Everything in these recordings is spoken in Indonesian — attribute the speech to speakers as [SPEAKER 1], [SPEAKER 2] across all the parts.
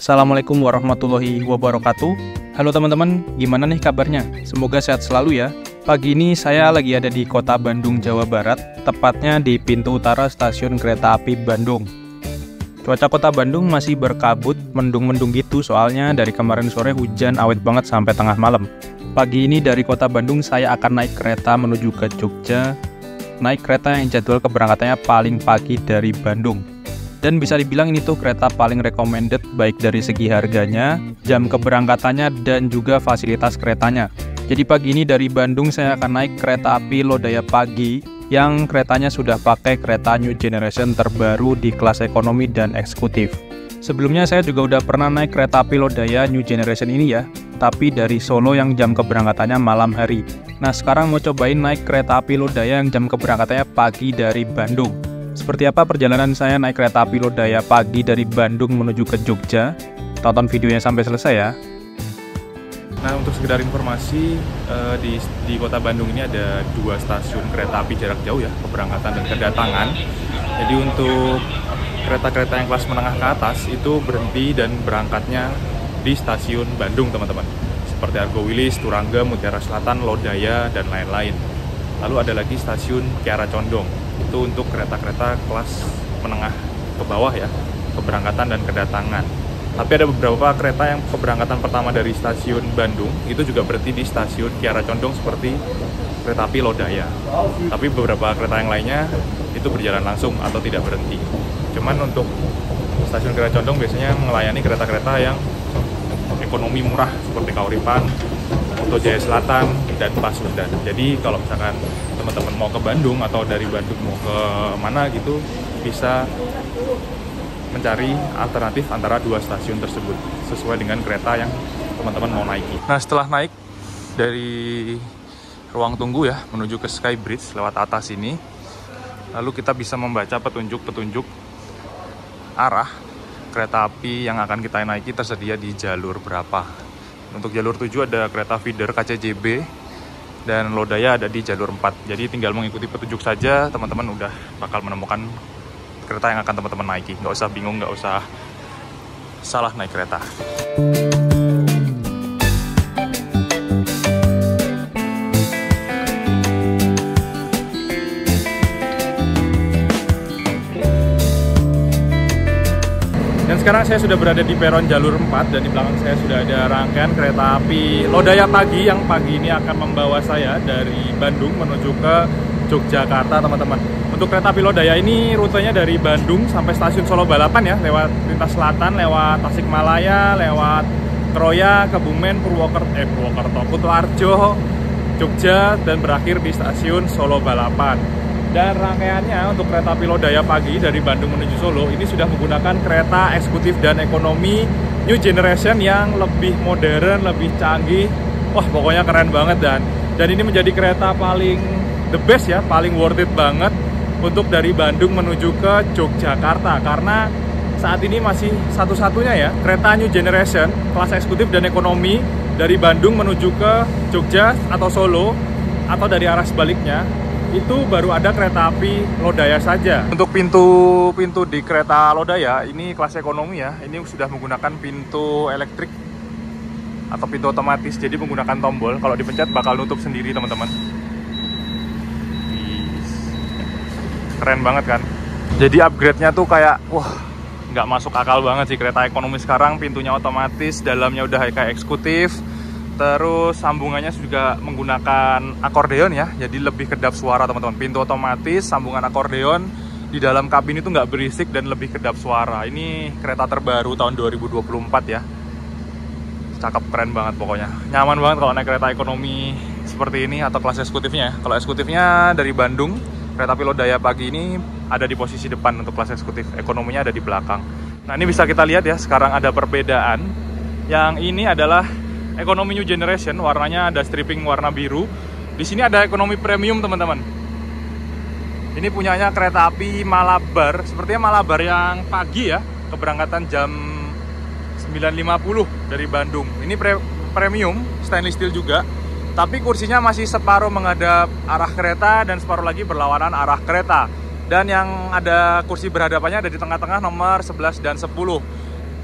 [SPEAKER 1] Assalamualaikum warahmatullahi wabarakatuh. Halo teman-teman, gimana nih kabarnya? Semoga sehat selalu ya. Pagi ini saya lagi ada di kota Bandung, Jawa Barat, tepatnya di pintu utara stasiun kereta api Bandung. Cuaca kota Bandung masih berkabut, mendung-mendung gitu, soalnya dari kemarin sore hujan awet banget sampai tengah malam. Pagi ini dari kota Bandung saya akan naik kereta menuju ke Jogja. Naik kereta yang jadwal keberangkatannya paling pagi dari Bandung. Dan bisa dibilang ini tuh kereta paling recommended baik dari segi harganya, jam keberangkatannya, dan juga fasilitas keretanya. Jadi pagi ini dari Bandung saya akan naik kereta api Lodaya Pagi yang keretanya sudah pakai kereta New Generation terbaru di kelas ekonomi dan eksekutif. Sebelumnya saya juga udah pernah naik kereta api Lodaya New Generation ini ya, tapi dari Solo yang jam keberangkatannya malam hari. Nah sekarang mau cobain naik kereta api Lodaya yang jam keberangkatannya pagi dari Bandung. Seperti apa perjalanan saya naik kereta api Lodaya Pagi dari Bandung menuju ke Jogja? Tonton videonya sampai selesai ya. Nah, untuk sekedar informasi, di kota Bandung ini ada 2 stasiun kereta api jarak jauh ya, keberangkatan dan kedatangan. Jadi untuk kereta-kereta yang kelas menengah ke atas itu berhenti dan berangkatnya di stasiun Bandung, teman-teman. Seperti Argo Wilis, Turangga, Mutiara Selatan, Lodaya, dan lain-lain. Lalu ada lagi stasiun Kiara Condong. Itu untuk kereta-kereta kelas menengah ke bawah ya, keberangkatan dan kedatangan. Tapi ada beberapa kereta yang keberangkatan pertama dari stasiun Bandung itu juga berhenti di stasiun Kiara Condong seperti kereta api Lodaya. Tapi beberapa kereta yang lainnya itu berjalan langsung atau tidak berhenti. Cuman untuk stasiun Kiara Condong biasanya melayani kereta-kereta yang ekonomi murah seperti Kauripan, Oto Jaya Selatan, dan Pasundan. Jadi kalau misalkan teman-teman mau ke Bandung atau dari Bandung mau ke mana gitu, bisa mencari alternatif antara 2 stasiun tersebut sesuai dengan kereta yang teman-teman mau naiki. Nah setelah naik dari ruang tunggu ya menuju ke Sky Bridge lewat atas ini, lalu kita bisa membaca petunjuk-petunjuk arah kereta api yang akan kita naiki tersedia di jalur berapa. Untuk jalur 7 ada kereta feeder KCJB dan Lodaya ada di jalur 4. Jadi tinggal mengikuti petunjuk saja, teman-teman udah bakal menemukan kereta yang akan teman-teman naiki. Nggak usah bingung, nggak usah salah naik kereta. Dan sekarang saya sudah berada di peron jalur 4 dan di belakang saya sudah ada rangkaian kereta api Lodaya Pagi yang pagi ini akan membawa saya dari Bandung menuju ke Yogyakarta, teman-teman. Untuk kereta api Lodaya ini rutenya dari Bandung sampai stasiun Solo Balapan ya, lewat lintas selatan, lewat Tasikmalaya, lewat Kroya, Kebumen, Purwokerto, Kutoarjo, Jogja, dan berakhir di stasiun Solo Balapan. Dan rangkaiannya untuk kereta api Lodaya Pagi dari Bandung menuju Solo ini sudah menggunakan kereta eksekutif dan ekonomi New Generation yang lebih modern, lebih canggih. Wah, pokoknya keren banget dan ini menjadi kereta paling the best ya, paling worth it banget untuk dari Bandung menuju ke Yogyakarta karena saat ini masih satu-satunya ya kereta New Generation kelas eksekutif dan ekonomi dari Bandung menuju ke Jogja atau Solo atau dari arah sebaliknya. Itu baru ada kereta api Lodaya saja. Untuk pintu di kereta Lodaya ini kelas ekonomi ya. Ini sudah menggunakan pintu elektrik atau pintu otomatis. Jadi menggunakan tombol. Kalau dipencet bakal nutup sendiri, teman-teman. Keren banget kan? Jadi upgrade-nya tuh kayak wah, nggak masuk akal banget sih kereta ekonomi sekarang. Pintunya otomatis, dalamnya udah kayak eksekutif. Terus sambungannya juga menggunakan akordeon ya, jadi lebih kedap suara, teman-teman. Pintu otomatis, sambungan akordeon, di dalam kabin itu nggak berisik dan lebih kedap suara. Ini kereta terbaru tahun 2024 ya. Cakep, keren banget pokoknya. Nyaman banget kalau naik kereta ekonomi seperti ini atau kelas eksekutifnya. Kalau eksekutifnya dari Bandung, kereta api Lodaya Pagi ini ada di posisi depan untuk kelas eksekutif. Ekonominya ada di belakang. Nah ini bisa kita lihat ya, sekarang ada perbedaan. Yang ini adalah ekonomi New Generation, warnanya ada striping warna biru. Di sini ada ekonomi premium, teman-teman. Ini punyanya kereta api Malabar, sepertinya Malabar yang pagi ya, keberangkatan jam 9.50 dari Bandung. Ini premium, stainless steel juga, tapi kursinya masih separuh menghadap arah kereta dan separuh lagi berlawanan arah kereta. Dan yang ada kursi berhadapannya ada di tengah-tengah nomor 11 dan 10.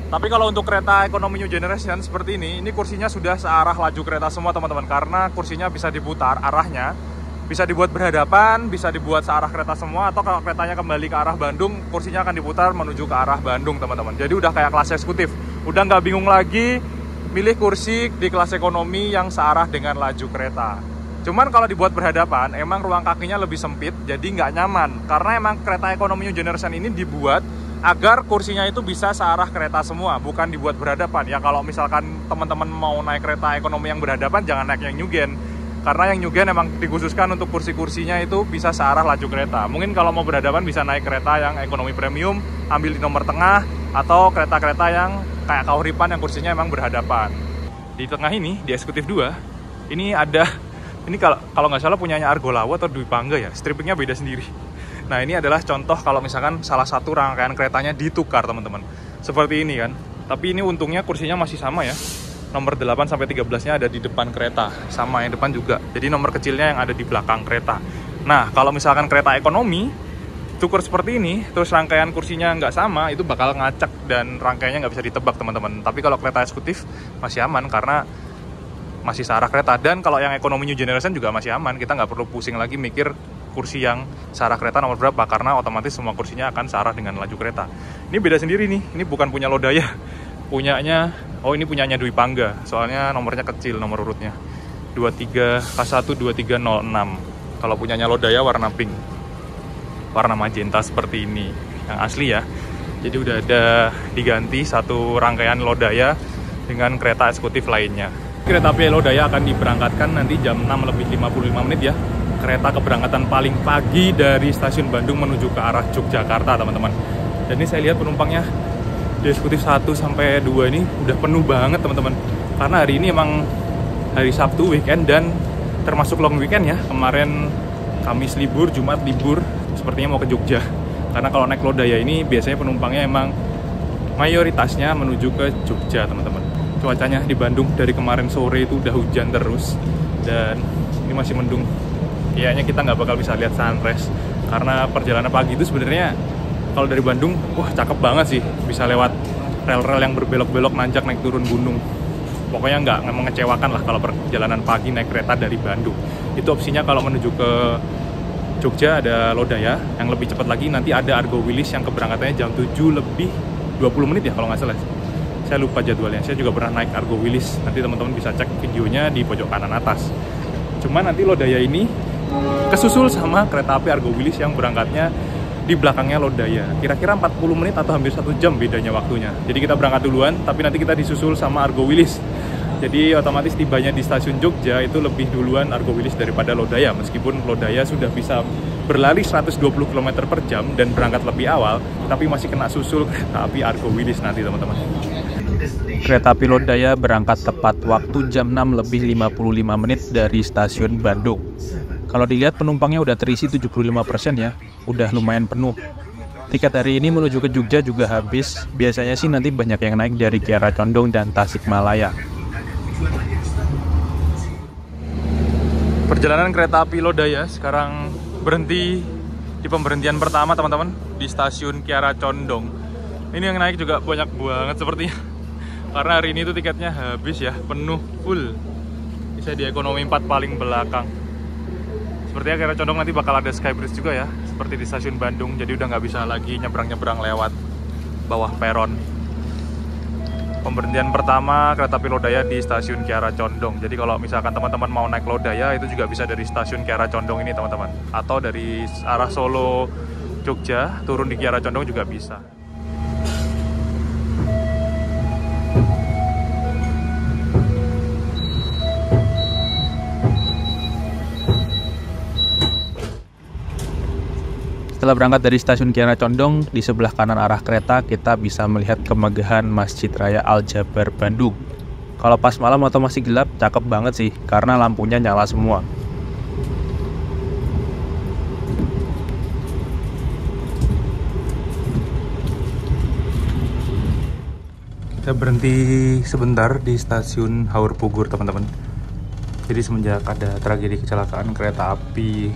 [SPEAKER 1] Tapi kalau untuk kereta ekonomi new generation seperti ini kursinya sudah searah laju kereta semua teman-teman. Karena kursinya bisa diputar arahnya, bisa dibuat berhadapan, bisa dibuat searah kereta semua. Atau kalau keretanya kembali ke arah Bandung, kursinya akan diputar menuju ke arah Bandung teman-teman. Jadi udah kayak kelas eksekutif, udah nggak bingung lagi milih kursi di kelas ekonomi yang searah dengan laju kereta. Cuman kalau dibuat berhadapan, emang ruang kakinya lebih sempit, jadi nggak nyaman. Karena emang kereta ekonomi new generation ini dibuat agar kursinya itu bisa searah kereta semua, bukan dibuat berhadapan. Ya kalau misalkan teman-teman mau naik kereta ekonomi yang berhadapan, jangan naik yang New Gen. Karena yang New Gen emang dikhususkan untuk kursi-kursinya itu bisa searah laju kereta. Mungkin kalau mau berhadapan bisa naik kereta yang ekonomi premium, ambil di nomor tengah, atau kereta-kereta yang kayak Kahuripan yang kursinya emang berhadapan. Di tengah ini, di eksekutif 2, ini ada, ini kalau nggak salah punyanya Argolawo atau Dwi Pangga ya, strippingnya beda sendiri. Nah ini adalah contoh kalau misalkan salah satu rangkaian keretanya ditukar teman-teman. Seperti ini kan. Tapi ini untungnya kursinya masih sama ya. Nomor 8 sampai 13-nya ada di depan kereta. Sama yang depan juga. Jadi nomor kecilnya yang ada di belakang kereta. Nah kalau misalkan kereta ekonomi tukar seperti ini, terus rangkaian kursinya nggak sama, itu bakal ngacak dan rangkaiannya nggak bisa ditebak teman-teman. Tapi kalau kereta eksekutif masih aman karena masih searah kereta. Dan kalau yang ekonomi new generation juga masih aman. Kita nggak perlu pusing lagi mikir kursi yang searah kereta nomor berapa, karena otomatis semua kursinya akan searah dengan laju kereta. Ini beda sendiri nih, ini bukan punya Lodaya, punyanya, oh ini punyanya Dwi Pangga, soalnya nomornya kecil, nomor urutnya 23 K1 2306. Kalau punyanya Lodaya warna pink, warna magenta seperti ini, yang asli ya. Jadi udah ada diganti satu rangkaian Lodaya dengan kereta eksekutif lainnya. Kereta api Lodaya akan diberangkatkan nanti jam 6:55 ya. Kereta keberangkatan paling pagi dari stasiun Bandung menuju ke arah Yogyakarta teman-teman. Dan ini saya lihat penumpangnya di eksekutif 1 sampai 2 ini udah penuh banget teman-teman. Karena hari ini emang hari Sabtu weekend dan termasuk long weekend ya. Kemarin Kamis libur, Jumat libur, sepertinya mau ke Jogja. Karena kalau naik Lodaya ini biasanya penumpangnya emang mayoritasnya menuju ke Jogja teman-teman. Cuacanya di Bandung dari kemarin sore itu udah hujan terus dan ini masih mendung. Kayaknya kita nggak bakal bisa lihat sunrise karena perjalanan pagi itu sebenarnya kalau dari Bandung, wah cakep banget sih, bisa lewat rel-rel yang berbelok-belok nanjak naik turun gunung. Pokoknya nggak mengecewakan lah kalau perjalanan pagi naik kereta dari Bandung. Itu opsinya kalau menuju ke Jogja ada Lodaya, yang lebih cepat lagi nanti ada Argo Wilis yang keberangkatannya jam 7 lebih 20 menit ya kalau nggak salah. Saya lupa jadwalnya, saya juga pernah naik Argo Wilis, nanti teman-teman bisa cek videonya di pojok kanan atas. Cuman nanti Lodaya ini kesusul sama kereta api Argo Wilis yang berangkatnya di belakangnya Lodaya. Kira-kira 40 menit atau hampir 1 jam bedanya waktunya. Jadi kita berangkat duluan, tapi nanti kita disusul sama Argo Wilis. Jadi otomatis tibanya di stasiun Jogja itu lebih duluan Argo Wilis daripada Lodaya. Meskipun Lodaya sudah bisa berlari 120 km per jam dan berangkat lebih awal, tapi masih kena susul kereta api Argo Wilis nanti teman-teman. Kereta api Lodaya berangkat tepat waktu jam 6 lebih 55 menit dari stasiun Bandung. Kalau dilihat penumpangnya udah terisi 75% ya, udah lumayan penuh. Tiket hari ini menuju ke Jogja juga habis, biasanya sih nanti banyak yang naik dari Kiara Condong dan Tasikmalaya. Perjalanan kereta api Lodaya sekarang berhenti di pemberhentian pertama teman-teman, di stasiun Kiara Condong. Ini yang naik juga banyak banget sepertinya. Karena hari ini tuh tiketnya habis ya, penuh, full. Bisa di ekonomi 4 paling belakang. Sepertinya Kiara Condong nanti bakal ada Skybridge juga ya, seperti di stasiun Bandung. Jadi udah nggak bisa lagi nyebrang-nyebrang lewat bawah peron. Pemberhentian pertama kereta api Lodaya di stasiun Kiara Condong. Jadi kalau misalkan teman-teman mau naik Lodaya itu juga bisa dari stasiun Kiara Condong ini teman-teman. Atau dari arah Solo, Jogja, turun di Kiara Condong juga bisa. Setelah berangkat dari stasiun Kiara Condong, di sebelah kanan arah kereta kita bisa melihat kemegahan Masjid Raya Al-Jabar Bandung. Kalau pas malam atau masih gelap, cakep banget sih, karena lampunya nyala semua. Kita berhenti sebentar di stasiun Haur Pugur, teman-teman. Jadi semenjak ada tragedi kecelakaan kereta api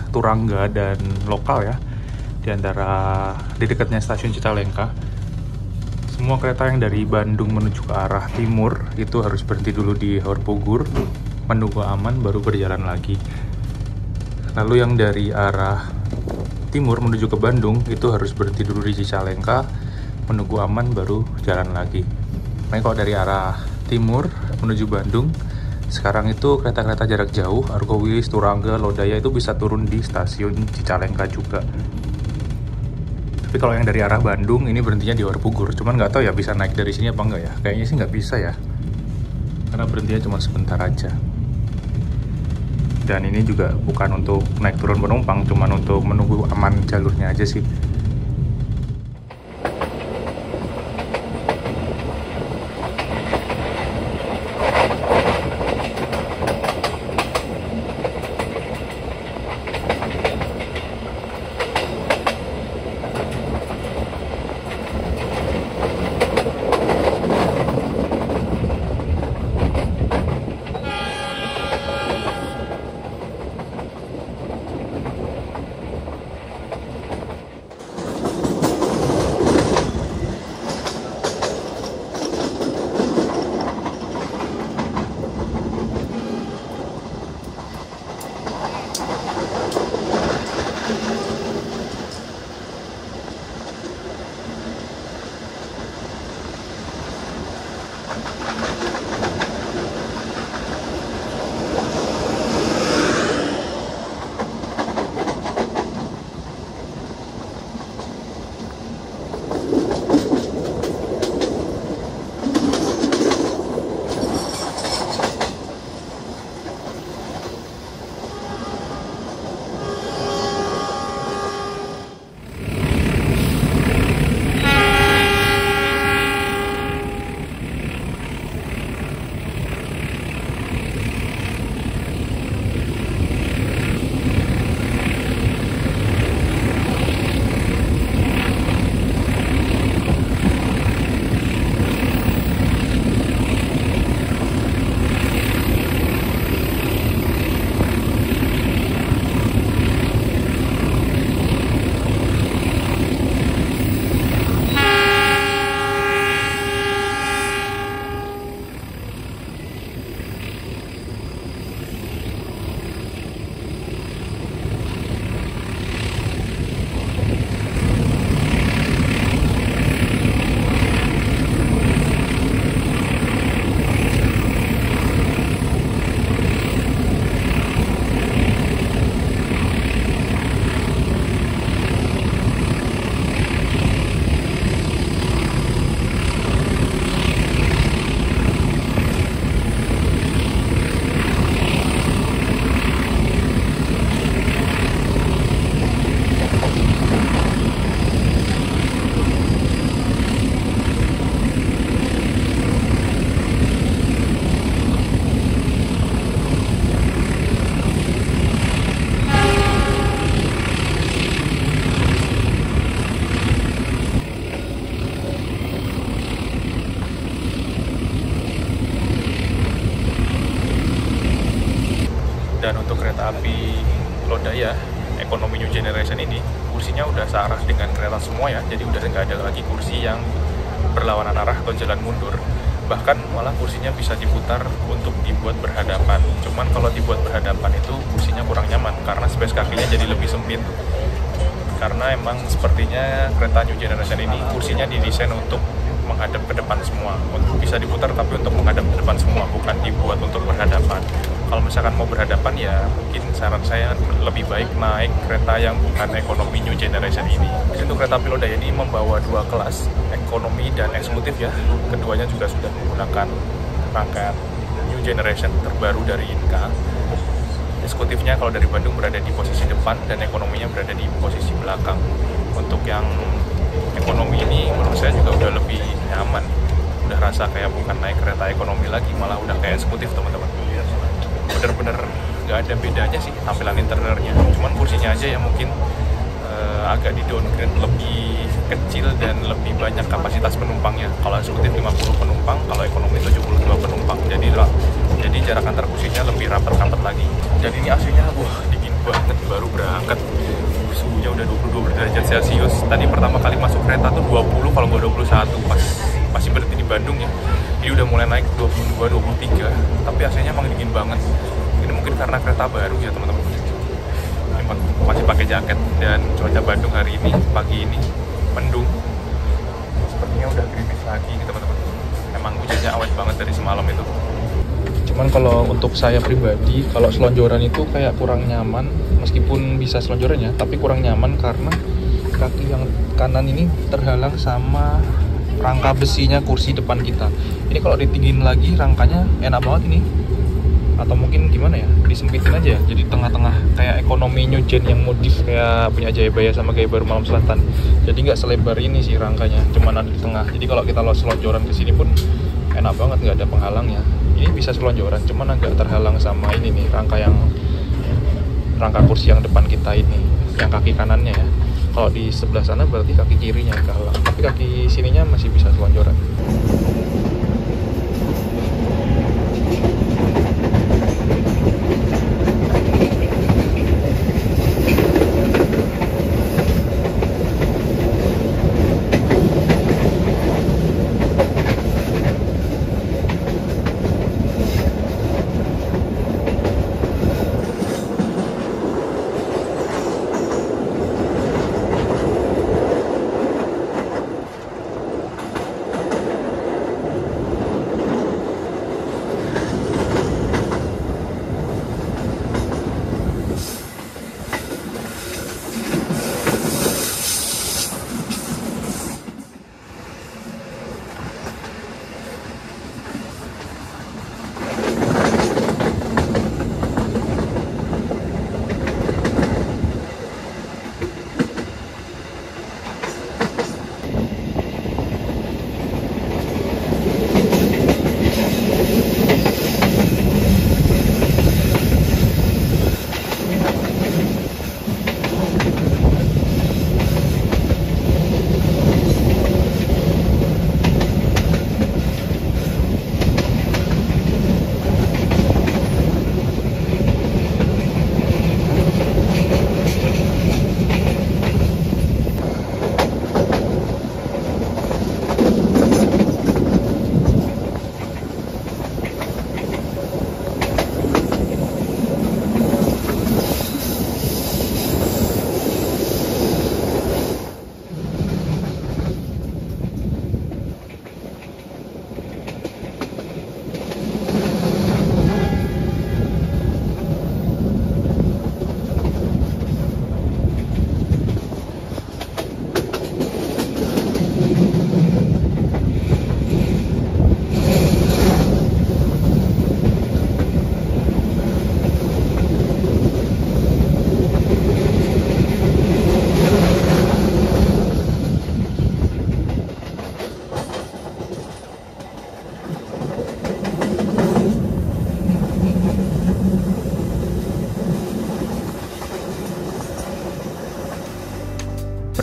[SPEAKER 1] Turangga dan lokal ya, di dekatnya stasiun Cicalengka, Semua kereta yang dari Bandung menuju ke arah timur itu harus berhenti dulu di Haurpugur, menunggu aman baru berjalan lagi. Lalu yang dari arah timur menuju ke Bandung itu harus berhenti dulu di Cicalengka, menunggu aman baru jalan lagi. Nah, kalau dari arah timur menuju Bandung, sekarang itu kereta-kereta jarak jauh, Argo Wilis, Turangga, Lodaya itu bisa turun di stasiun Cicalengka juga. Tapi kalau yang dari arah Bandung ini berhentinya di Haurpugur. Cuman nggak tahu ya bisa naik dari sini apa enggak ya. Kayaknya sih nggak bisa ya, karena berhentinya cuma sebentar aja. Dan ini juga bukan untuk naik turun penumpang, cuman untuk menunggu aman jalurnya aja sih. Dan untuk kereta api Lodaya ekonomi New Generation ini kursinya udah searah dengan kereta semua ya, jadi udah nggak ada lagi kursi yang berlawanan arah atau jalan mundur. Bahkan malah kursinya bisa diputar untuk dibuat berhadapan. Cuman kalau dibuat berhadapan itu kursinya kurang nyaman karena space kakinya jadi lebih sempit. Karena emang sepertinya kereta New Generation ini kursinya didesain untuk menghadap ke depan semua. Untuk bisa diputar tapi untuk menghadap ke depan semua, bukan dibuat untuk berhadapan. Kalau misalkan mau berhadapan ya mungkin saran saya lebih baik naik kereta yang bukan ekonomi New Generation ini. Untuk kereta api Lodaya ini membawa dua kelas, ekonomi dan eksekutif ya. Keduanya juga sudah menggunakan rangkaian New Generation terbaru dari Inka. Eksekutifnya kalau dari Bandung berada di posisi depan dan ekonominya berada di posisi belakang. Untuk yang ekonomi ini menurut saya juga udah lebih nyaman. Udah rasa kayak bukan naik kereta ekonomi lagi, malah udah kayak eksekutif teman-teman. Bener-bener nggak ada bedanya sih tampilan interiornya, cuman kursinya aja yang mungkin agak di downgrade, lebih kecil dan lebih banyak kapasitas penumpangnya. Kalau eksekutif 50 penumpang, kalau ekonomi 72 penumpang, jadi jarak antar kursinya lebih rapat-rapat lagi. Dan ini AC-nya wah dingin banget, baru berangkat suhunya udah 22 derajat Celcius. Tadi pertama kali masuk kereta tuh 20 kalau nggak 21, pas 223, tapi AC-nya emang dingin banget. Ini mungkin karena kereta baru ya teman-teman. Masih pakai jaket, dan cuaca Bandung hari ini pagi ini mendung. Sepertinya udah gerimis lagi nih teman-teman. Emang hujannya awet banget dari semalam itu. Cuman kalau untuk saya pribadi, kalau selonjoran itu kayak kurang nyaman. Meskipun bisa selonjoran ya, tapi kurang nyaman karena kaki yang kanan ini terhalang sama rangka besinya kursi depan kita. Ini kalau ditinggiin lagi rangkanya enak banget ini. Atau mungkin gimana ya, disempitin aja ya, jadi tengah-tengah kayak ekonomi New Gen yang modif kayak punya Jayabaya sama Gaya Baru Malam Selatan. Jadi nggak selebar ini sih rangkanya, cuman ada di tengah. Jadi kalau kita lo selonjoran ke sini pun enak banget, nggak ada penghalangnya. Ini bisa selonjoran, cuman agak terhalang sama ini nih, rangka kursi yang depan kita ini, yang kaki kanannya ya. Kalau di sebelah sana berarti kaki kirinya yang kehalang, tapi kaki sininya masih bisa selonjoran.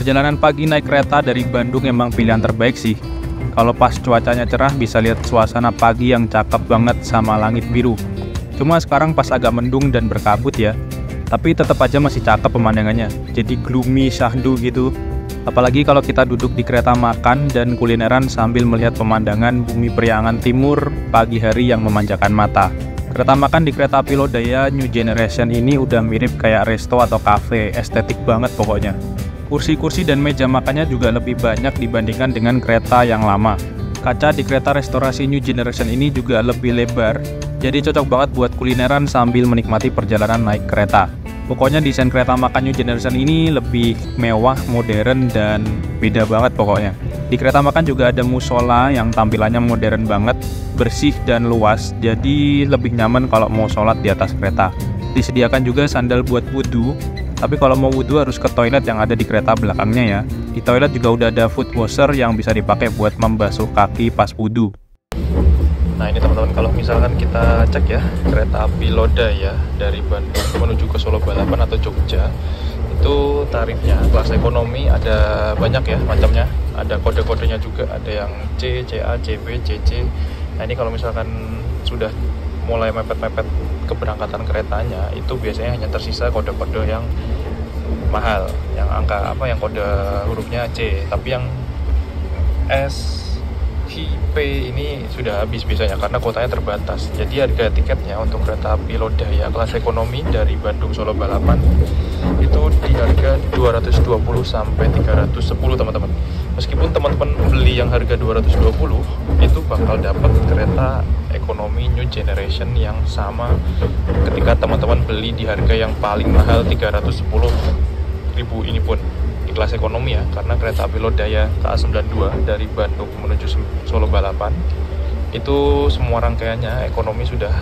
[SPEAKER 2] Perjalanan pagi naik kereta dari Bandung emang pilihan terbaik sih. Kalau pas cuacanya cerah bisa lihat suasana pagi yang cakep banget sama langit biru. Cuma sekarang pas agak mendung dan berkabut ya. Tapi tetap aja masih cakep pemandangannya. Jadi gloomy, syahdu gitu. Apalagi kalau kita duduk di kereta makan dan kulineran sambil melihat pemandangan bumi Priangan Timur pagi hari yang memanjakan mata. Kereta makan di kereta api Lodaya New Generation ini udah mirip kayak resto atau cafe, estetik banget pokoknya. Kursi-kursi dan meja makannya juga lebih banyak dibandingkan dengan kereta yang lama. Kaca di kereta restorasi New Generation ini juga lebih lebar, jadi cocok banget buat kulineran sambil menikmati perjalanan naik kereta. Pokoknya desain kereta makan New Generation ini lebih mewah, modern, dan beda banget pokoknya. Di kereta makan juga ada musola yang tampilannya modern banget, bersih dan luas, jadi lebih nyaman kalau mau sholat di atas kereta. Disediakan juga sandal buat wudhu, tapi kalau mau wudhu harus ke toilet yang ada di kereta belakangnya ya. Di toilet juga udah ada foot washer yang bisa dipakai buat membasuh kaki pas wudhu. Nah ini teman-teman, kalau misalkan kita cek ya, kereta api Lodaya dari Bandung menuju ke Solo Balapan atau Jogja, itu tarifnya kelas ekonomi ada banyak ya macamnya. Ada kode-kodenya juga, ada yang C, CA, CB, CC. Nah ini kalau misalkan sudah mulai mepet-mepet keberangkatan keretanya, itu biasanya hanya tersisa kode-kode yang mahal, yang angka yang kode hurufnya C. Tapi yang S,
[SPEAKER 1] Mobi P ini sudah habis biasanya karena kuotanya terbatas. Jadi harga tiketnya untuk kereta api Lodaya kelas ekonomi dari Bandung Solo Balapan itu di harga 220 sampai 310 teman-teman. Meskipun teman-teman beli yang harga 220 itu bakal dapat kereta ekonomi new generation yang sama ketika teman-teman beli di harga yang paling mahal 310.000 ini pun di kelas ekonomi ya, karena kereta api Lodaya KA92 dari Bandung menuju Solo Balapan itu semua rangkaiannya ekonomi sudah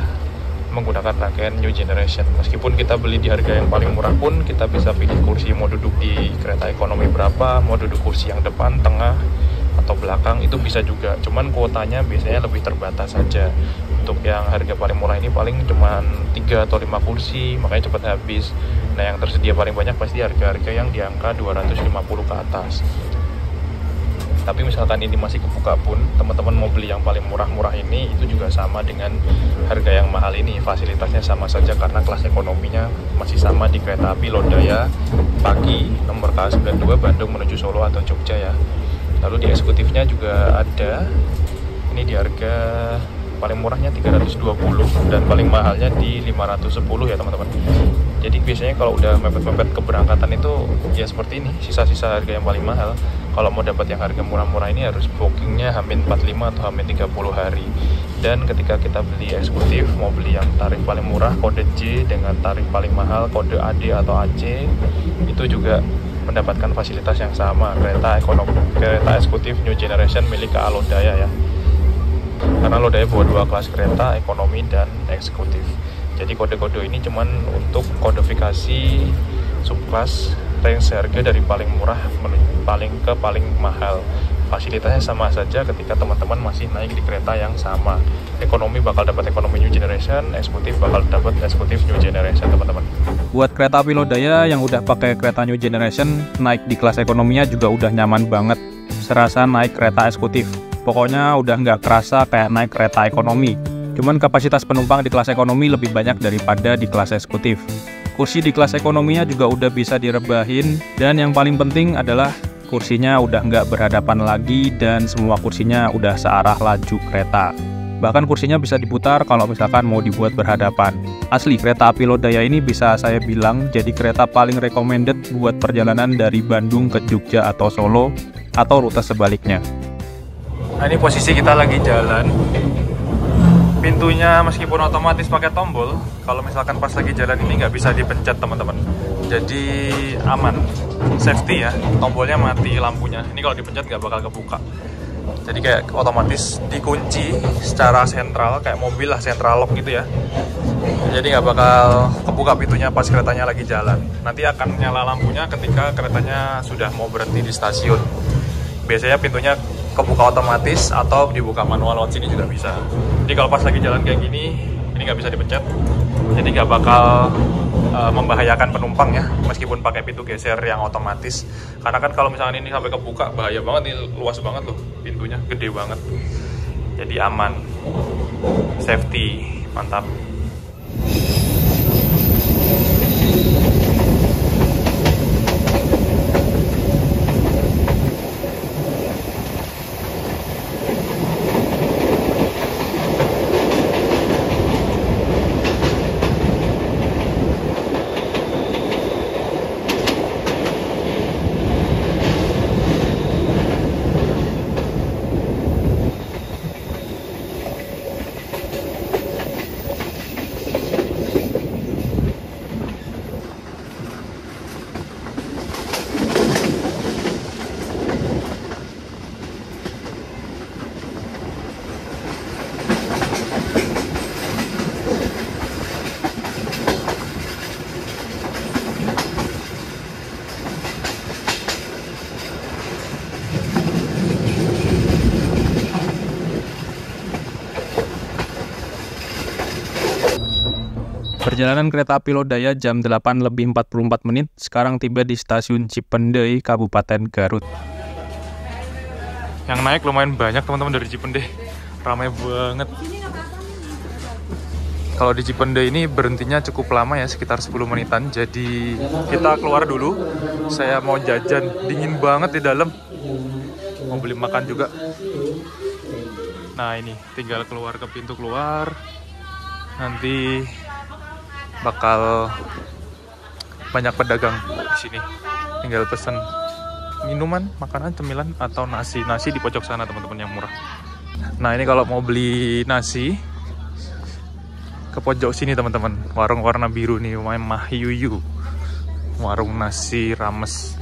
[SPEAKER 1] menggunakan rangkaian new generation. Meskipun kita beli di harga yang paling murah pun kita bisa pilih kursi mau duduk di kereta ekonomi berapa, mau duduk kursi yang depan, tengah, atau belakang itu bisa juga. Cuman kuotanya biasanya lebih terbatas saja. Untuk yang harga paling murah ini paling cuma 3 atau 5 kursi, makanya cepat habis. Nah yang tersedia paling banyak pasti harga-harga yang di angka 250 ke atas. Tapi misalkan ini masih kebuka pun, teman-teman mau beli yang paling murah-murah ini, itu juga sama dengan harga yang mahal ini. Fasilitasnya sama saja karena kelas ekonominya masih sama di kereta api Lodaya pagi nomor KA92 Bandung menuju Solo atau Jogja ya. Lalu di eksekutifnya juga ada, ini di harga paling murahnya 320 dan paling mahalnya di 510 ya teman-teman. Jadi biasanya kalau udah mepet-mepet keberangkatan itu ya seperti ini, sisa-sisa harga yang paling mahal. Kalau mau dapat yang harga murah-murah ini harus bookingnya H-45 atau H-30 hari. Dan ketika kita beli eksekutif, mau beli yang tarif paling murah kode J dengan tarif paling mahal kode AD atau AC, itu juga mendapatkan fasilitas yang sama, kereta ekonomi, kereta eksekutif new generation milik KA Lodaya ya. Karena Lodaya bawa 2 kelas kereta, ekonomi dan eksekutif. Jadi kode-kode ini cuman untuk kodifikasi subkelas range harga dari paling murah ke paling mahal. Fasilitasnya sama saja ketika teman-teman masih naik di kereta yang sama. Ekonomi bakal dapat ekonomi new generation, eksekutif bakal dapat eksekutif new generation teman-teman.
[SPEAKER 2] Buat kereta api Lodaya yang udah pakai kereta new generation, naik di kelas ekonominya juga udah nyaman banget. Serasa naik kereta eksekutif. Pokoknya udah nggak kerasa kayak naik kereta ekonomi. Cuman kapasitas penumpang di kelas ekonomi lebih banyak daripada di kelas eksekutif. Kursi di kelas ekonominya juga udah bisa direbahin. Dan yang paling penting adalah kursinya udah nggak berhadapan lagi dan semua kursinya udah searah laju kereta. Bahkan kursinya bisa diputar kalau misalkan mau dibuat berhadapan. Asli, kereta api Lodaya ini bisa saya bilang jadi kereta paling recommended buat perjalanan dari Bandung ke Jogja atau Solo atau rute sebaliknya.
[SPEAKER 1] Nah ini posisi kita lagi jalan. Pintunya meskipun otomatis pakai tombol, kalau misalkan pas lagi jalan ini nggak bisa dipencet teman-teman. Jadi aman, safety ya. Tombolnya mati lampunya. Ini kalau dipencet nggak bakal kebuka. Jadi kayak otomatis dikunci secara sentral, kayak mobil lah, central lock gitu ya. Jadi nggak bakal kebuka pintunya pas keretanya lagi jalan. Nanti akan nyala lampunya ketika keretanya sudah mau berhenti di stasiun. Biasanya pintunya kebuka otomatis atau dibuka manual lewat sini juga bisa. Jadi kalau pas lagi jalan kayak gini, ini nggak bisa dipencet. Jadi nggak bakal membahayakan penumpang ya, meskipun pakai pintu geser yang otomatis. Karena kan kalau misalnya ini sampai kebuka, bahaya banget, ini luas banget loh, pintunya gede banget. Jadi aman, safety, mantap.
[SPEAKER 2] Perjalanan kereta api Lodaya jam 8:44 menit, sekarang tiba di stasiun Cipendei, Kabupaten Garut.
[SPEAKER 1] Yang naik lumayan banyak teman-teman dari Cipendei, ramai banget. Kalau di Cipendei ini berhentinya cukup lama ya, sekitar 10 menitan. Jadi kita keluar dulu, saya mau jajan, dingin banget di dalam. Mau beli makan juga. Nah ini tinggal keluar ke pintu keluar, nanti bakal banyak pedagang di sini. Tinggal pesen minuman, makanan, cemilan atau nasi di pojok sana teman-teman yang murah. Nah ini kalau mau beli nasi ke pojok sini teman-teman, warung warna biru nih, Mahyuyu, warung nasi rames.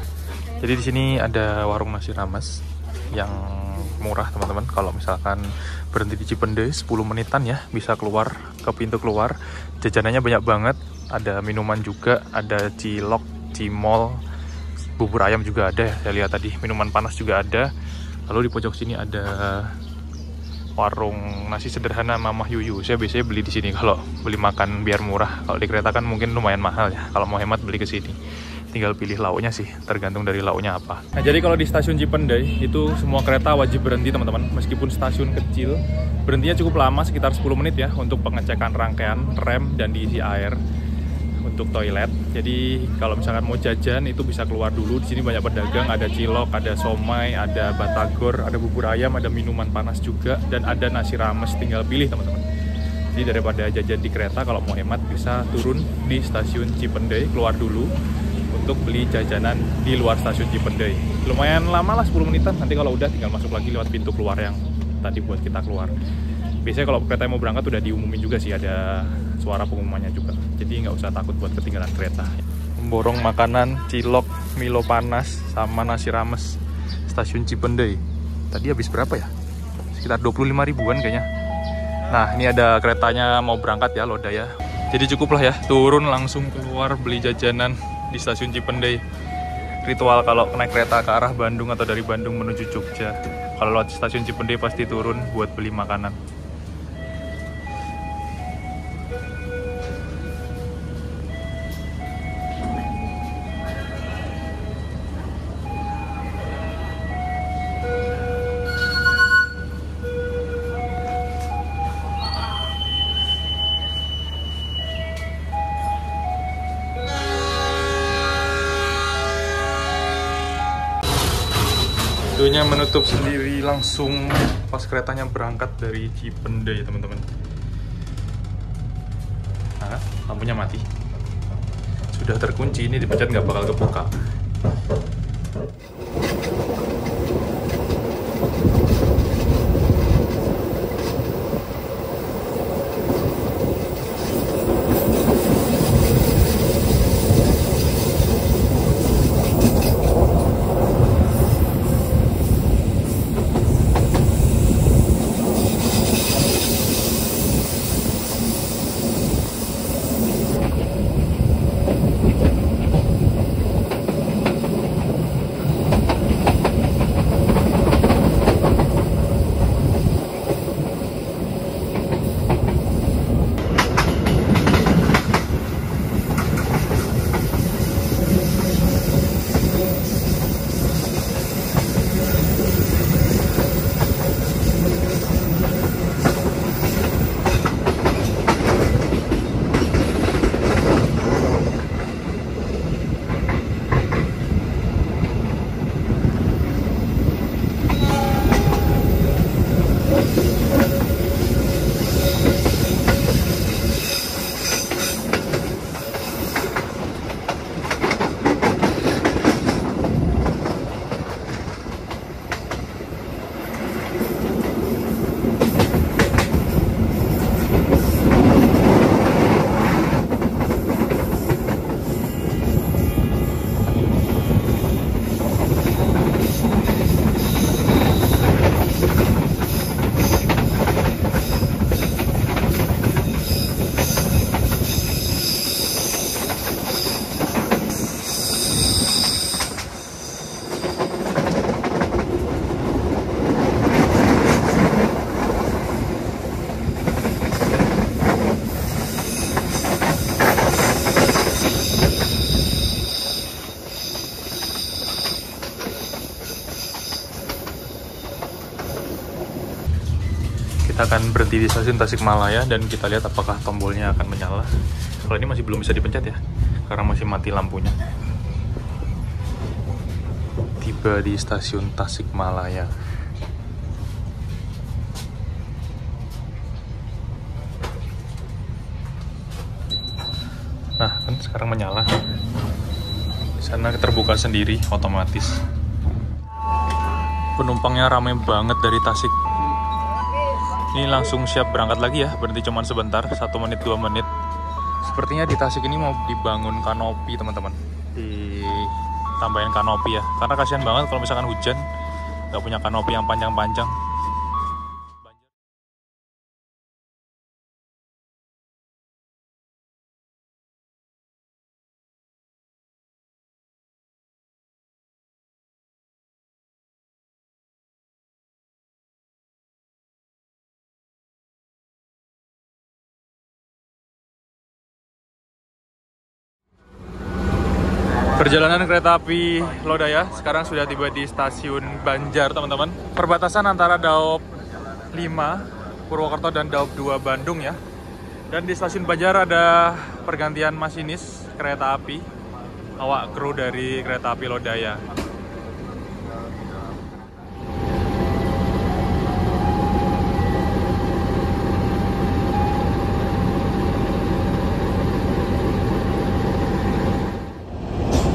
[SPEAKER 1] Jadi di sini ada warung nasi rames yang murah teman-teman. Kalau misalkan berhenti di Cipendei 10 menitan ya, bisa keluar ke pintu keluar. Jajanannya banyak banget, ada minuman juga, ada cilok, cimol, bubur ayam juga ada ya, saya lihat tadi. Minuman panas juga ada. Lalu di pojok sini ada warung nasi sederhana Mamah Yuyu. Saya biasanya beli di sini kalau beli makan biar murah. Kalau di kereta kan mungkin lumayan mahal ya. Kalau mau hemat beli ke sini. Tinggal pilih lauknya sih, tergantung dari lauknya apa. Nah, jadi kalau di stasiun Cipendei itu semua kereta wajib berhenti teman-teman. Meskipun stasiun kecil, berhentinya cukup lama, sekitar 10 menit ya, untuk pengecekan rangkaian, rem, dan diisi air untuk toilet. Jadi kalau misalkan mau jajan itu bisa keluar dulu. Di sini banyak pedagang, ada cilok, ada somai, ada batagor, ada bubur ayam, ada minuman panas juga, dan ada nasi rames. Tinggal pilih teman-teman. Jadi daripada jajan di kereta, kalau mau hemat bisa turun di stasiun Cipendei, keluar dulu untuk beli jajanan di luar stasiun Cipendei. Lumayan lama lah, 10 menitan. Nanti kalau udah tinggal masuk lagi lewat pintu keluar yang tadi buat kita keluar. Biasanya kalau kereta yang mau berangkat udah diumumin juga sih, ada suara pengumumannya juga. Jadi nggak usah takut buat ketinggalan kereta. Memborong makanan, cilok, Milo panas, sama nasi rames stasiun Cipendei. Tadi habis berapa ya? Sekitar 25 ribuan kayaknya. Nah ini ada keretanya mau berangkat ya, Lodaya. Jadi cukup lah ya, turun langsung keluar beli jajanan di stasiun Cipendei. Ritual kalau naik kereta ke arah Bandung atau dari Bandung menuju Jogja. Kalau lewat stasiun Cipendei pasti turun buat beli makanan. Pintunya menutup sendiri langsung pas keretanya berangkat dari Cipendei teman-teman. Nah, lampunya mati. Sudah terkunci, ini dipencet nggak bakal kebuka. Kita akan berhenti di stasiun Tasikmalaya dan kita lihat apakah tombolnya akan menyala. Kalau ini masih belum bisa dipencet ya, karena masih mati lampunya. Tiba di stasiun Tasikmalaya.
[SPEAKER 2] Nah, kan sekarang menyala. Di sana terbuka sendiri, otomatis. Penumpangnya ramai banget dari Tasik. Ini langsung siap berangkat lagi ya, berhenti cuma sebentar, 1 menit 2 menit. Sepertinya di Tasik ini mau dibangun kanopi teman-teman, ditambahin kanopi ya, karena kasihan banget kalau misalkan hujan nggak punya kanopi yang panjang-panjang. Perjalanan kereta api Lodaya sekarang sudah tiba di stasiun Banjar, teman-teman. Perbatasan antara Daop 5 Purwokerto dan Daop 2 Bandung ya. Dan di stasiun Banjar ada pergantian masinis kereta api, awak kru dari kereta api Lodaya.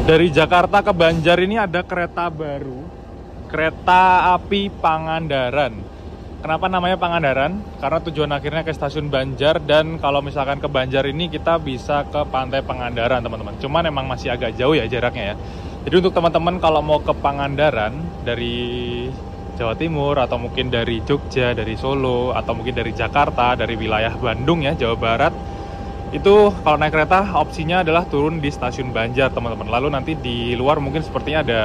[SPEAKER 2] Dari Jakarta ke Banjar ini ada kereta baru, kereta api Pangandaran. Kenapa namanya Pangandaran? Karena tujuan akhirnya ke stasiun Banjar, dan kalau misalkan ke Banjar ini kita bisa ke Pantai Pangandaran, teman-teman. Cuman emang masih agak jauh ya jaraknya ya. Jadi untuk teman-teman kalau mau ke Pangandaran dari Jawa Timur, atau mungkin dari Jogja, dari Solo, atau mungkin dari Jakarta, dari wilayah Bandung ya, Jawa Barat, itu kalau naik kereta opsinya adalah turun di stasiun Banjar, teman-teman. Lalu nanti di luar mungkin sepertinya ada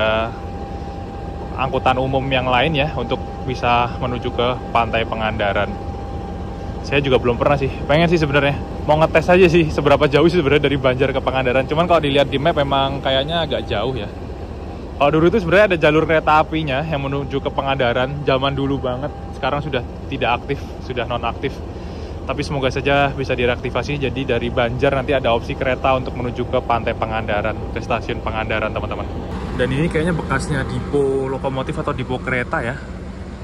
[SPEAKER 2] angkutan umum yang lain ya untuk bisa menuju ke Pantai Pangandaran. Saya juga belum pernah sih, pengen sih sebenarnya mau ngetes aja sih seberapa jauh sih sebenarnya dari Banjar ke Pangandaran. Cuman kalau dilihat di map memang kayaknya agak jauh ya. Kalau dulu itu sebenarnya ada jalur kereta apinya yang menuju ke Pangandaran zaman dulu banget. Sekarang sudah tidak aktif, sudah nonaktif. Tapi semoga saja bisa direaktivasi, jadi dari Banjar nanti ada opsi kereta untuk menuju ke Pantai Pangandaran, ke stasiun Pangandaran, teman-teman. Dan ini kayaknya bekasnya depo lokomotif atau depo kereta ya,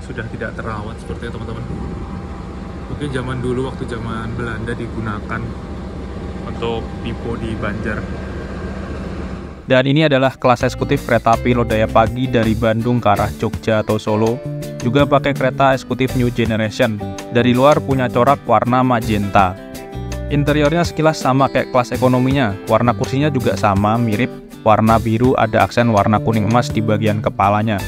[SPEAKER 2] sudah tidak terawat sepertinya, teman-teman. Mungkin zaman dulu waktu zaman Belanda digunakan untuk depo di Banjar.
[SPEAKER 1] Dan ini adalah kelas eksekutif kereta api Lodaya pagi dari Bandung ke arah Jogja atau Solo. Juga pakai kereta eksekutif New Generation. Dari luar punya corak warna magenta. Interiornya sekilas sama kayak kelas ekonominya. Warna kursinya juga sama, mirip. Warna biru, ada aksen warna kuning emas di bagian kepalanya.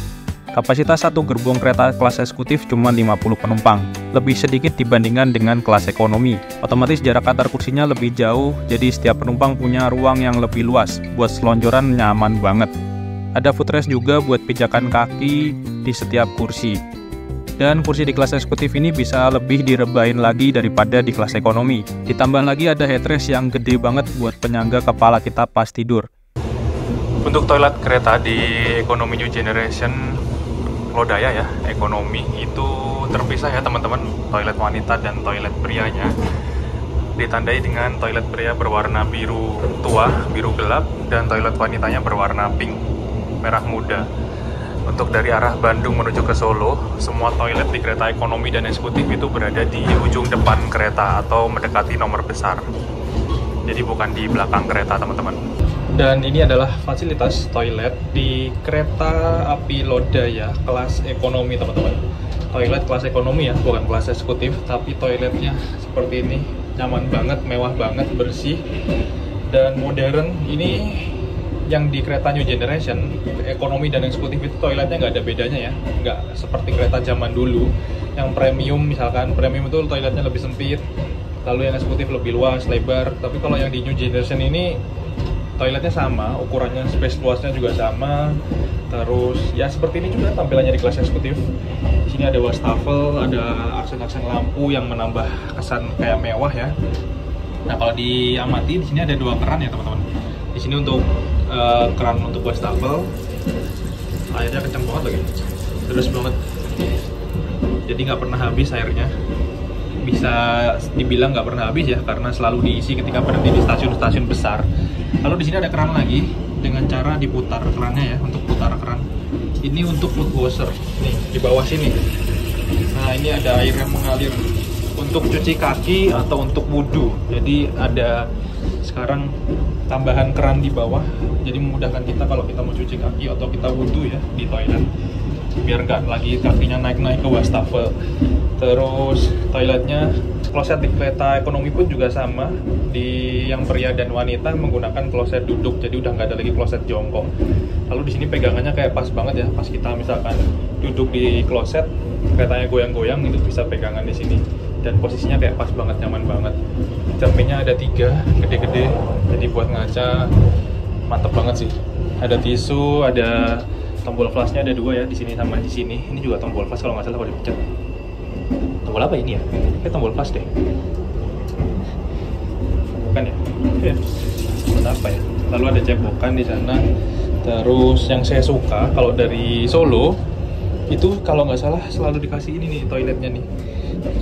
[SPEAKER 1] Kapasitas satu gerbong kereta kelas eksekutif cuma 50 penumpang. Lebih sedikit dibandingkan dengan kelas ekonomi. Otomatis jarak antar kursinya lebih jauh, jadi setiap penumpang punya ruang yang lebih luas. Buat selonjoran nyaman banget. Ada footrest juga buat pijakan kaki di setiap kursi. Dan kursi di kelas eksekutif ini bisa lebih direbahin lagi daripada di kelas ekonomi. Ditambah lagi ada headrest yang gede banget buat penyangga kepala kita pas tidur.
[SPEAKER 2] Untuk toilet kereta di ekonomi New Generation Lodaya ya, ekonomi itu terpisah ya teman-teman. Toilet wanita dan toilet prianya ditandai dengan toilet pria berwarna biru tua, biru gelap, dan toilet wanitanya berwarna pink, merah muda. Untuk dari arah Bandung menuju ke Solo, semua toilet di kereta ekonomi dan eksekutif itu berada di ujung depan kereta atau mendekati nomor besar. Jadi bukan di belakang kereta, teman-teman. Dan ini adalah fasilitas toilet di kereta api Lodaya kelas ekonomi, teman-teman. Toilet kelas ekonomi ya, bukan kelas eksekutif, tapi toiletnya seperti ini. Nyaman banget, mewah banget, bersih, dan modern. Ini yang di kereta New Generation, ekonomi dan eksekutif itu toiletnya nggak ada bedanya ya. Nggak seperti kereta zaman dulu, yang premium misalkan, premium itu toiletnya lebih sempit, lalu yang eksekutif lebih luas, lebar. Tapi kalau yang di New Generation ini, toiletnya sama, ukurannya, space luasnya juga sama. Terus ya seperti ini juga tampilannya di kelas eksekutif. Di sini ada wastafel, ada aksen-aksen lampu yang menambah kesan kayak mewah ya. Nah kalau diamati di sini ada 2 keran ya teman-teman. Di sini untuk keran untuk wastafel, airnya kencang banget lagi, terus banget. Jadi nggak pernah habis airnya. Bisa dibilang nggak pernah habis ya, karena selalu diisi ketika berhenti di stasiun-stasiun besar. Lalu di sini ada keran lagi dengan cara diputar kerannya ya, untuk putar keran. Ini untuk food washer nih di bawah sini. Nah ini ada air yang mengalir
[SPEAKER 1] untuk cuci kaki atau untuk wudhu. Jadi ada sekarang tambahan keran di bawah, jadi memudahkan kita kalau kita mau cuci kaki atau kita wudhu ya di toilet, biar nggak lagi kakinya naik-naik ke wastafel. Terus toiletnya, kloset di kereta ekonomi pun juga sama, di yang pria dan wanita menggunakan kloset duduk, jadi udah nggak ada lagi kloset jongkok. Lalu di sini pegangannya kayak pas banget ya, pas kita misalkan duduk di kloset, keretanya goyang-goyang itu bisa pegangan di sini, dan posisinya kayak pas banget, nyaman banget. Cerminnya ada 3, gede-gede, jadi buat ngaca mantep banget sih. Ada tisu, ada tombol flashnya ada 2 ya, di sini sama di sini. Ini juga tombol flash kalau nggak salah kalau dipencet. Tombol apa ini ya? Kayak tombol flash deh. Bukan ya? Iya. Tombol apa ya? Lalu ada cebokan di sana. Terus yang saya suka kalau dari Solo itu kalau nggak salah selalu dikasih ini nih toiletnya nih.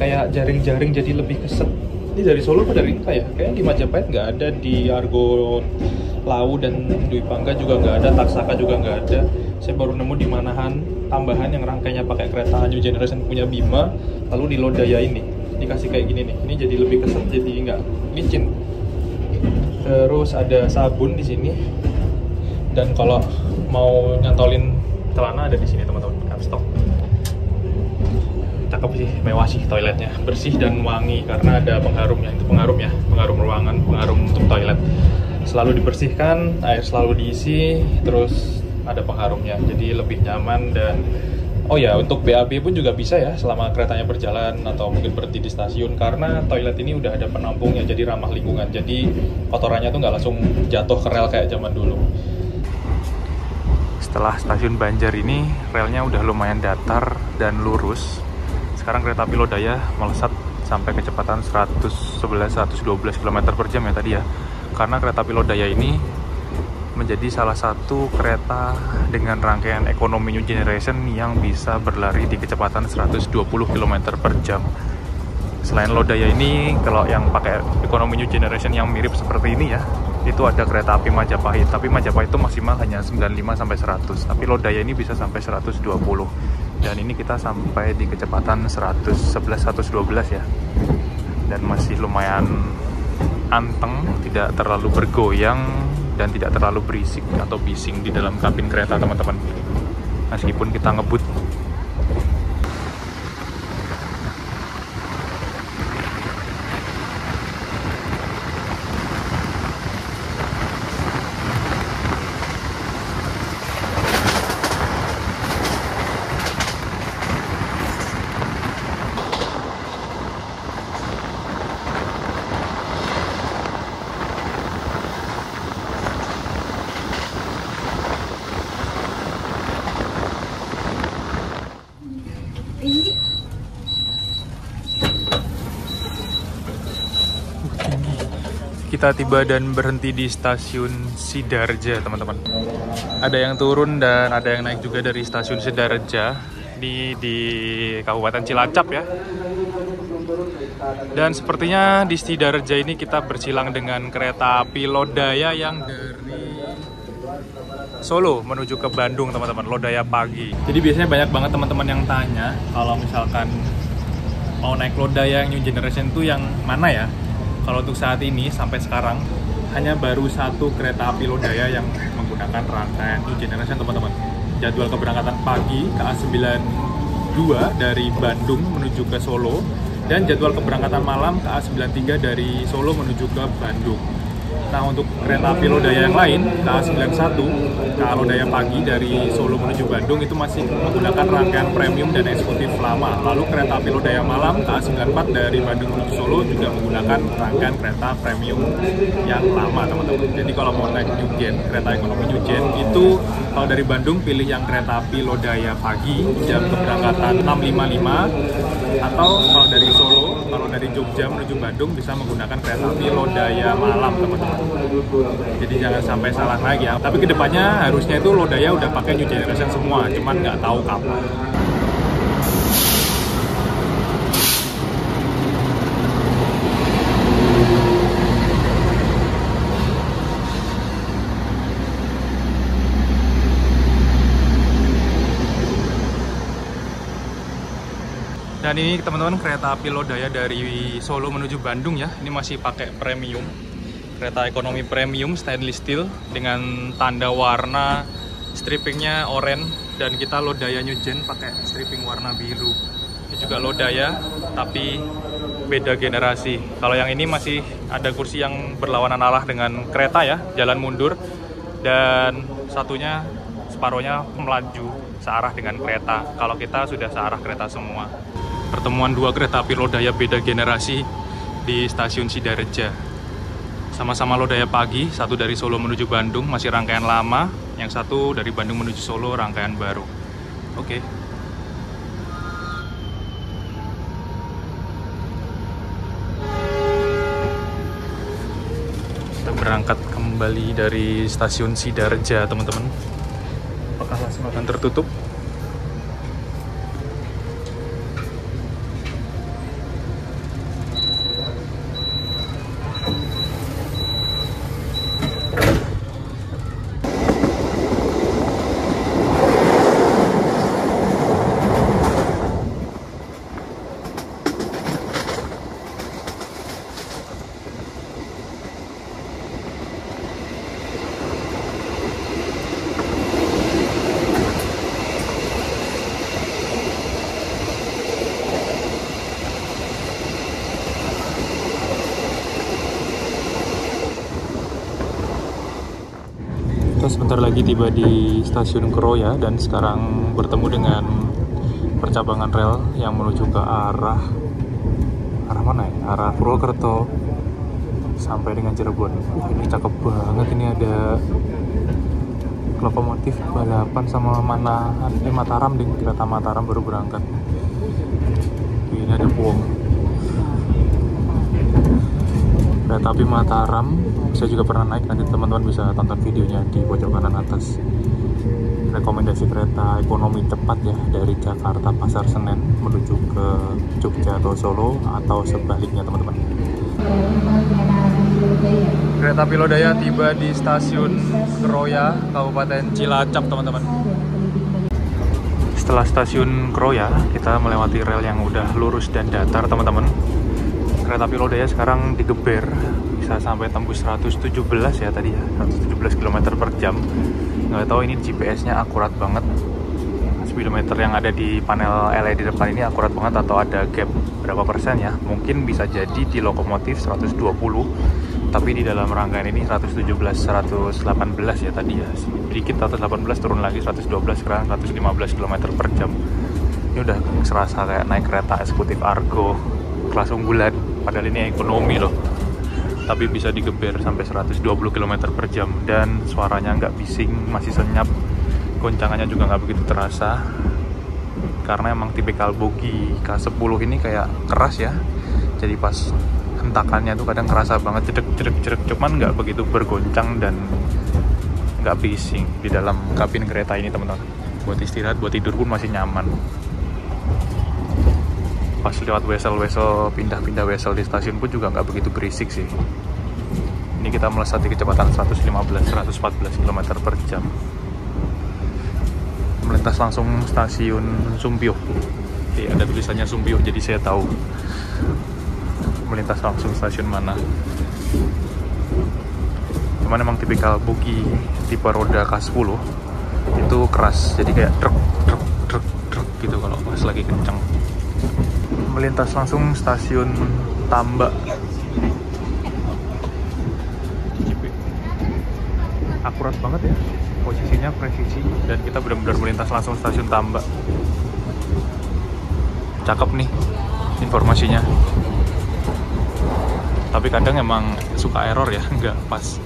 [SPEAKER 1] Kayak jaring-jaring jadi lebih keset. Ini dari Solo apa dari Inka ya? Kayaknya di Majapahit nggak ada, di Argo Lau dan Dwi Pangga juga nggak ada, Taksaka juga nggak ada. Saya baru nemu di Manahan tambahan yang rangkainya pakai kereta New Generation punya Bima, lalu di Lodaya ini dikasih kayak gini nih. Ini jadi lebih keset, jadi nggak licin. Terus ada sabun di sini, dan kalau mau nyantolin celana ada di sini teman-teman, capstock. Cakep sih, mewah sih toiletnya, bersih dan wangi karena ada pengharumnya. Itu pengharum ya, pengharum ruangan, pengharum untuk toilet. Selalu dibersihkan, air selalu diisi, terus ada pengharumnya, jadi lebih nyaman. Dan oh ya, untuk BAB pun juga bisa ya selama keretanya berjalan atau mungkin berhenti di stasiun, karena toilet ini udah ada penampungnya, jadi ramah lingkungan, jadi kotorannya tuh nggak langsung jatuh ke rel kayak zaman dulu. Setelah stasiun Banjar ini, relnya udah lumayan datar dan lurus. Sekarang kereta api Lodaya melesat sampai kecepatan 111-112 km per jam ya tadi ya. Karena kereta api Lodaya ini menjadi salah satu kereta dengan rangkaian ekonomi New Generation yang bisa berlari di kecepatan 120 km per jam. Selain Lodaya ini, kalau yang pakai ekonomi New Generation yang mirip seperti ini ya, itu ada kereta api Majapahit. Tapi Majapahit itu maksimal hanya 95-100, tapi Lodaya ini bisa sampai 120. Dan ini kita sampai di kecepatan 111-112 ya. Dan masih lumayan anteng, tidak terlalu bergoyang dan tidak terlalu berisik atau bising di dalam kabin kereta teman-teman, meskipun kita ngebut. Kita tiba dan berhenti di stasiun Sidarja, teman-teman. Ada yang turun dan ada yang naik juga dari stasiun Sidarja di Kabupaten Cilacap ya. Dan sepertinya di Sidarja ini kita bersilang dengan kereta api Lodaya yang dari Solo menuju ke Bandung, teman-teman. Lodaya pagi. Jadi biasanya banyak banget teman-teman yang tanya kalau misalkan mau naik Lodaya yang New Generation itu yang mana ya? Kalau untuk saat ini, sampai sekarang, hanya baru satu kereta api Lodaya yang menggunakan rangkaian New Generation, teman-teman. Jadwal keberangkatan pagi KA92 dari Bandung menuju ke Solo, dan jadwal keberangkatan malam KA93 dari Solo menuju ke Bandung. Nah, untuk kereta api Lodaya yang lain, KA91, KA Lodaya pagi dari Solo menuju Bandung itu masih menggunakan rangkaian premium dan eksekutif lama. Lalu kereta api Lodaya malam, KA94 dari Bandung menuju Solo juga menggunakan rangkaian kereta premium yang lama, teman-teman. Jadi kalau mau naik New Gen, kereta ekonomi New Gen, itu kalau dari Bandung pilih yang kereta api Lodaya pagi, jam keberangkatan 6.55, atau kalau dari Solo, kalau dari Jogja menuju Bandung bisa menggunakan kereta api Lodaya malam, teman-teman. Jadi jangan sampai salah lagi ya. Tapi kedepannya harusnya itu Lodaya udah pakai New Generation semua, cuman nggak tahu kapan. Dan ini teman-teman kereta api Lodaya dari Solo menuju Bandung ya. Ini masih pakai premium. Kereta ekonomi premium stainless steel dengan tanda warna strippingnya oranye, dan kita Lodaya New Gen pakai stripping warna biru. Ini juga Lodaya tapi beda generasi. Kalau yang ini masih ada kursi yang berlawanan arah dengan kereta ya, jalan mundur, dan satunya separuhnya melaju searah dengan kereta. Kalau kita sudah searah kereta semua. Pertemuan dua kereta api Lodaya beda generasi di stasiun Sidareja. Sama-sama Lodaya pagi, satu dari Solo menuju Bandung masih rangkaian lama, yang satu dari Bandung menuju Solo rangkaian baru. Oke. Kita berangkat kembali dari stasiun Sidareja, teman-teman. Apakah langsung akan tertutup? Kita sebentar lagi tiba di stasiun Kroya dan sekarang bertemu dengan percabangan rel yang menuju ke arah mana ya? Arah Purwokerto sampai dengan Cirebon. Ini cakep banget, ini ada lokomotif balapan sama Mataram, ding, kereta Mataram baru berangkat. Ini ada Puong. Kereta api Mataram, saya juga pernah naik, nanti teman-teman bisa tonton videonya di pojok kanan atas. Rekomendasi kereta ekonomi cepat ya, dari Jakarta Pasar Senen menuju ke Jogja atau Solo atau sebaliknya teman-teman. Kereta api Lodaya tiba di stasiun Kroya, Kabupaten Cilacap teman-teman. Setelah stasiun Kroya, kita melewati rel yang udah lurus dan datar teman-teman. Kereta api Lodaya sekarang digeber, bisa sampai tembus 117 ya tadi ya, 117 km per jam. Nggak tahu ini GPS-nya akurat banget, speedometer yang ada di panel LED depan ini akurat banget atau ada gap berapa persen ya. Mungkin bisa jadi di lokomotif 120, tapi di dalam rangkaian ini 117, 118 ya tadi ya. Sedikit 118, turun lagi 112, sekarang 115 km per jam. Ini udah serasa kayak naik kereta eksekutif Argo kelas unggulan, padahal ini ekonomi loh. Tapi bisa digeber sampai 120 km per jam dan suaranya nggak bising, masih senyap. Goncangannya juga nggak begitu terasa karena emang tipikal bogi K10 ini kayak keras ya, jadi pas hentakannya tuh kadang kerasa banget jedek, cuman nggak begitu bergoncang dan nggak bising di dalam kabin kereta ini teman-teman. Buat istirahat, buat tidur pun masih nyaman. Pas lewat wesel pindah-pindah wesel di stasiun pun juga nggak begitu berisik sih. Ini kita melesat di kecepatan 114 km per jam. Melintas langsung stasiun Sumpio. Ada tulisannya Sumpio, jadi saya tahu melintas langsung stasiun mana. Cuman emang tipikal bogi tipe roda K10 itu keras, jadi kayak truk gitu kalau pas lagi kencang. Melintas langsung stasiun Tambak. Akurat banget ya posisinya, presisi, dan kita benar-benar melintas langsung stasiun Tambak. Cakep nih informasinya, tapi kadang emang suka error ya, nggak pas.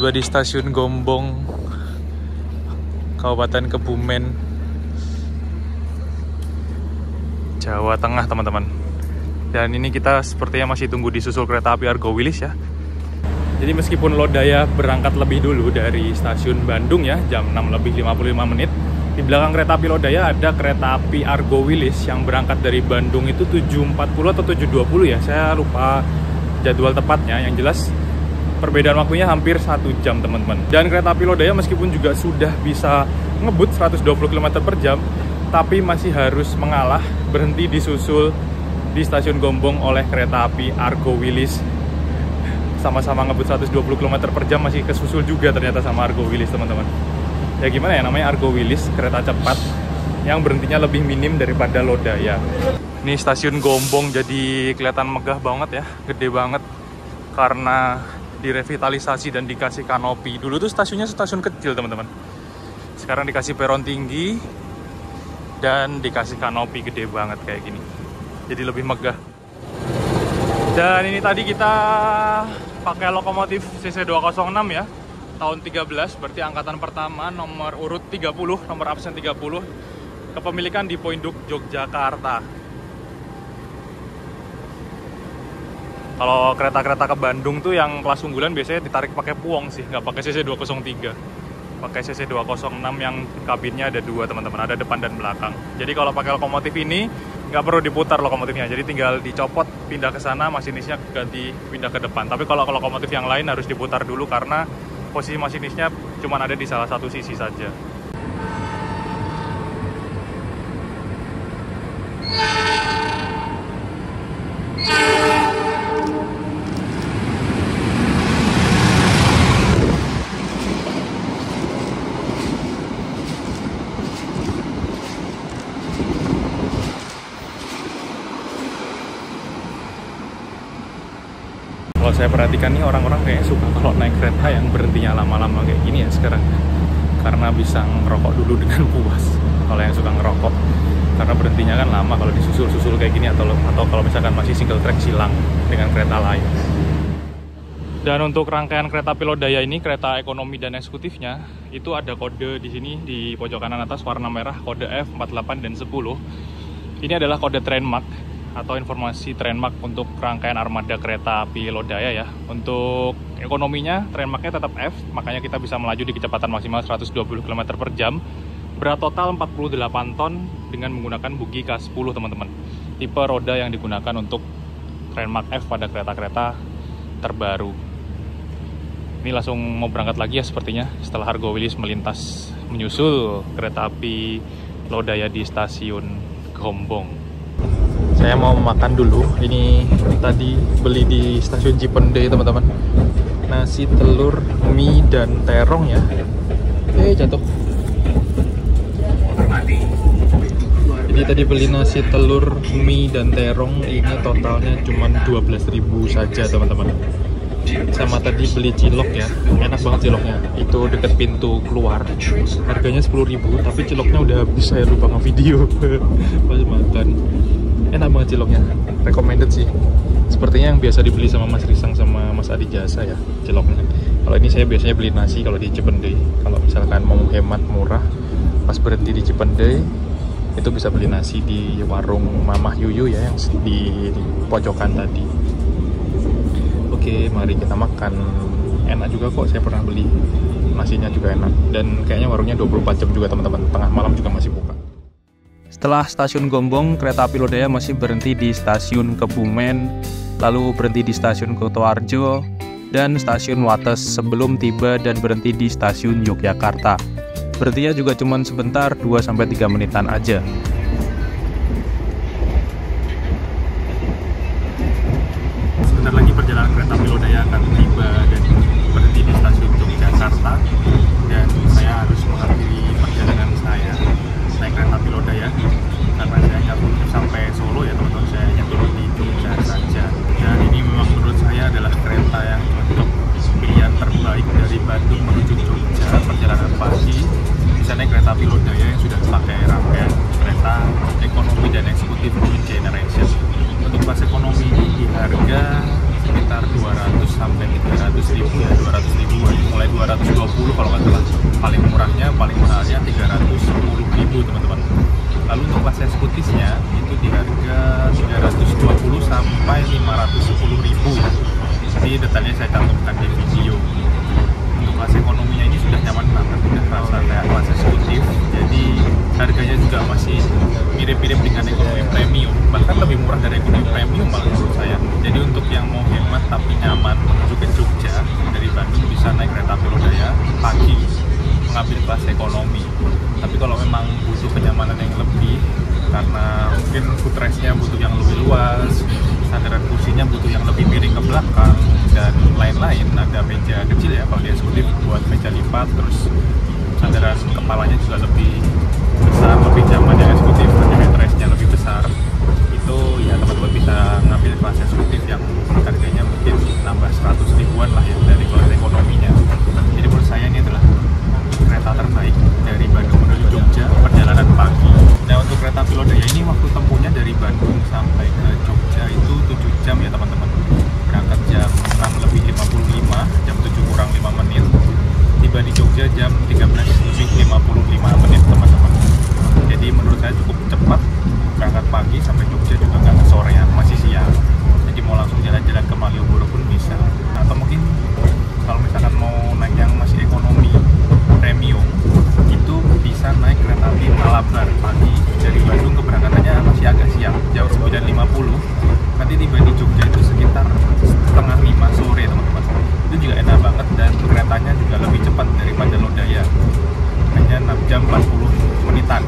[SPEAKER 1] Tiba di stasiun Gombong, Kabupaten Kebumen, Jawa Tengah teman-teman. Dan ini kita sepertinya masih tunggu disusul kereta api Argo Wilis ya. Jadi meskipun Lodaya berangkat lebih dulu dari stasiun Bandung ya, jam 6 lebih 55 menit, di belakang kereta api Lodaya ada kereta api Argo Wilis yang berangkat dari Bandung itu 7.40 atau 7.20 ya, saya lupa jadwal tepatnya. Yang jelas perbedaan waktunya hampir 1 jam teman-teman. Dan kereta api Lodaya meskipun juga sudah bisa ngebut 120 km per jam, tapi masih harus mengalah, berhenti disusul di stasiun Gombong oleh kereta api Argo Wilis. Sama-sama ngebut 120 km per jam, masih kesusul juga ternyata sama Argo Wilis teman-teman. Ya gimana ya, namanya Argo Wilis, kereta cepat yang berhentinya lebih minim daripada Lodaya. Ini stasiun Gombong jadi kelihatan megah banget ya, gede banget karena direvitalisasi dan dikasih kanopi. Dulu tuh stasiunnya stasiun kecil teman-teman, sekarang dikasih peron tinggi dan dikasih kanopi gede banget kayak gini, jadi lebih megah. Dan ini tadi kita pakai lokomotif CC206 ya, tahun 13, berarti angkatan pertama, nomor urut 30, nomor absen 30, kepemilikan di Poinduk, Yogyakarta. Kalau kereta-kereta ke Bandung tuh yang kelas unggulan biasanya ditarik pakai puong sih, nggak pakai CC203. Pakai CC206 yang kabinnya ada 2 teman-teman, ada depan dan belakang. Jadi kalau pakai lokomotif ini nggak perlu diputar lokomotifnya, jadi tinggal dicopot, pindah ke sana, masinisnya ganti pindah ke depan. Tapi kalau lokomotif yang lain harus diputar dulu karena posisi masinisnya cuma ada di salah satu sisi saja. Kalau saya perhatikan nih, orang-orang kayaknya suka kalau naik kereta yang berhentinya lama-lama kayak gini ya sekarang, karena bisa ngerokok dulu dengan puas. Kalau yang suka ngerokok, karena berhentinya kan lama kalau disusul-susul kayak gini, atau kalau misalkan masih single track silang dengan kereta lain. Dan untuk rangkaian kereta api Lodaya ini, kereta ekonomi dan eksekutifnya, itu ada kode di sini di pojok kanan atas warna merah, kode F, 48 dan 10. Ini adalah kode train mark atau informasi train mark untuk rangkaian armada kereta api Lodaya ya. Untuk ekonominya, train marknya tetap F, makanya kita bisa melaju di kecepatan maksimal 120 km per jam. Berat total 48 ton dengan menggunakan bogi K10 teman-teman. Tipe roda yang digunakan untuk train mark F pada kereta-kereta terbaru. Ini langsung mau berangkat lagi ya sepertinya, setelah Argo Wilis melintas menyusul kereta api Lodaya di stasiun Gombong. Saya mau makan dulu. Ini tadi beli di stasiun Cipendei teman-teman, nasi telur, mie dan terong ya. Jatuh. Ini tadi beli nasi telur, mie dan terong, ini totalnya cuma 12.000 saja teman-teman. Sama tadi beli cilok ya, enak banget ciloknya, itu deket pintu keluar, harganya 10.000, tapi ciloknya udah habis, saya lupa nge-video pas makan. Enak banget ciloknya, recommended sih. Sepertinya yang biasa dibeli sama Mas Risang sama Mas Adi Jasa ya ciloknya. Kalau ini saya biasanya beli nasi kalau di Cipendei. Kalau misalkan mau hemat murah, pas berhenti di Cipendei itu bisa beli nasi di warung Mamah Yuyu ya, yang di pojokan tadi. Oke, mari kita makan. Enak juga kok, saya pernah beli, nasinya juga enak. Dan kayaknya warungnya 24 jam juga teman-teman, tengah malam juga masih buka. Setelah stasiun Gombong, kereta api Lodaya masih berhenti di stasiun Kebumen, lalu berhenti di stasiun Kutoarjo, dan stasiun Wates sebelum tiba dan berhenti di stasiun Yogyakarta. Berhentinya juga cuma sebentar, 2-3 menitan aja. Sebentar lagi perjalanan kereta api Lodaya akan tiba dan berhenti di stasiun Yogyakarta, dan saya harus mengakhiri perjalanan saya naik kereta api Lodaya karena saya nggak mungkin sampai Solo ya teman-teman, saya hanya turun di Jogja saja. Dan ini memang menurut saya adalah kereta yang cocok, pilihan terbaik dari Bandung menuju Jogja. Perjalanan pagi bisa naik kereta api Lodaya yang sudah pakai rangkaian kereta ekonomi dan eksekutif New Generation. Untuk kelas ekonomi ini di harga sekitar 200 sampai 300 ribu ya, 200 ribuan, mulai 200
[SPEAKER 2] gratisnya itu di harga 320 sampai 510 ribu ya. Jadi detailnya saya cantumkan di video. Untuk kelas ekonominya ini sudah nyaman banget, udah rasa kayak kelas eksekutif. Jadi harganya juga masih mirip-mirip dengan ekonomi premium, bahkan lebih murah dari ekonomi premium malah menurut saya. Jadi untuk yang mau hemat tapi nyaman menuju ke Jogja dari Bandung bisa naik kereta api Lodaya pagi mengambil kelas ekonomi. Tapi kalau memang butuh kenyamanan yang lebih, karena mungkin footrest-nya butuh yang lebih luas, sandaran kursinya butuh yang lebih miring ke belakang, dan lain-lain, ada meja kecil ya kalau di eksekutif buat meja lipat, terus sandaran kepalanya juga lebih besar, lebih nyaman yang eksekutif, ada headrest-nya lebih besar. Itu ya teman-teman bisa ngambil kelas eksekutif yang harganya mungkin nambah 100 ribuan lah ya dari kelas ekonominya. Jadi menurut saya ini adalah kereta terbaik dari Bandung menuju Jogja, perjalanan pagi. Nah untuk kereta api Lodaya ini waktu tempuhnya dari Bandung sampai ke Jogja itu 7 jam ya teman-teman. Berangkat jam 6:55, jam 7 kurang 5 menit. Tiba di Jogja jam 13:55 menit teman-teman. Jadi menurut saya cukup cepat, berangkat pagi sampai Jogja juga nggak kesorean, masih siang. Jadi mau langsung jalan-jalan ke Malioboro pun bisa. Atau mungkin kalau misalkan mau naik yang masih ekonomi premium itu bisa naik kereta api Malabar pagi dari Bandung. Keberangkatannya masih agak siang, jam 9.50. Nanti tiba di Jogja itu sekitar setengah 5 sore teman-teman. Itu juga enak banget dan keretanya juga lebih cepat daripada Lodaya, hanya 6 jam 40 menitan.